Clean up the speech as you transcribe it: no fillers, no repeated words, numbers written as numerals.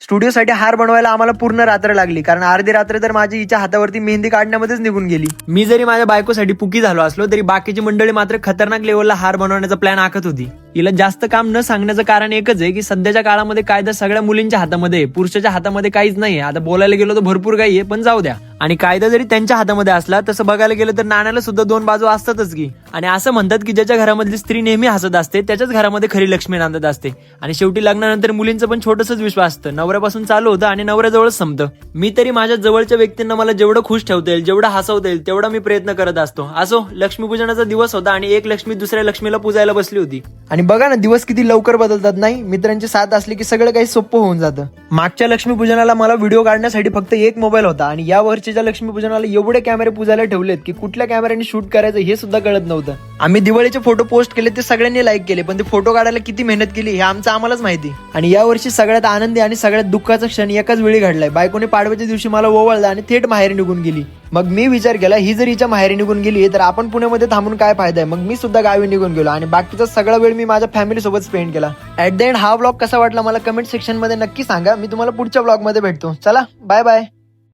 स्टुडिओसाठी हार बनवायला आम्हाला पूर्ण रात्र लागली, कारण अर्धी रात्र तर माझी हिच्या हातावरती मेहंदी काढण्यामध्येच निघून गेली. मी जरी माझ्या बायकोसाठी पुकी झालो असलो तरी बाकीची मंडळी मात्र खतरनाक लेवलला हार बनवण्याचा प्लॅन आखत होती. हिला जास्त काम न सांगण्याचं कारण एकच आहे की सध्याच्या काळामध्ये कायदा सगळ्या मुलींच्या हातामध्ये आहे, पुरुषाच्या हातामध्ये काहीच नाहीये. आता बोलायला गेलो तर भरपूर काही आहे, पण जाऊ द्या. आणि कायदा जरी त्यांच्या हातामध्ये असला तसं बघायला गेलं तर नाण्याला सुद्धा दोन बाजू असतातच की. आणि असं म्हणतात की ज्याच्या घरामधली स्त्री नेहमी हसत असते त्याच्याच घरामध्ये खरी लक्ष्मी नांदत असते. आणि शेवटी लग्नानंतर मुलींचं पण छोटसच विश्वास असतं, नवऱ्यापासून चालू होतं आणि नवऱ्याजवळच संपतं. मी तरी माझ्या जवळच्या व्यक्तींना मला जेवढं खुश ठेवता येईल, जेवढं हसवता येईल तेवढा मी प्रयत्न करत असतो. असो, लक्ष्मीपूजनाचा दिवस होता आणि एक लक्ष्मी दुसऱ्या लक्ष्मीला पूजायला बसली होती. आणि बघा ना, दिवस किती लवकर बदलतात नाही. मित्रांची साथ असली की सगळं काही सोपं होऊन जातं. मागच्या लक्ष्मीपूजनाला मला व्हिडिओ काढण्यासाठी फक्त एक मोबाईल होता आणि या वर्षीच्या लक्ष्मीपूजनाला एवढे कॅमेरे पूजायला ठेवलेत की कुठल्या कॅमेऱ्याने शूट करायचं हे सुद्धा कळत नव्हतं. आम्ही दिवाळीचे फोटो पोस्ट केले, ते सगळ्यांनी लाईक केले, पण ते फोटो काढायला किती मेहनत केली हे आमचं आम्हालाच माहिती. आणि या वर्षी सगळ्यात आनंदी आणि सगळ्यात दुःखाचा क्षण एकाच वेळी घडलाय. बायकोने पाडव्याच्या दिवशी मला ओवाळलं आणि थेट माहेरी निघून गेली. मग मी विचार केला, ही जर हिच्या माहेरी निघून गेली तर आपण पुण्यामध्ये थांबून काय फायदा आहे. मग मी सुद्धा गावी निघून गेलो आणि बाकीचा सगळा वेळ मी माझ्या फॅमिली सोबत स्पेंड केला. ऍट द एंड हा व्लॉग कसा वाटला मला कमेंट सेक्शन मध्ये नक्की सांगा. मी तुम्हाला पुढच्या व्लॉग मध्ये भेटतो. चला, बाय बाय.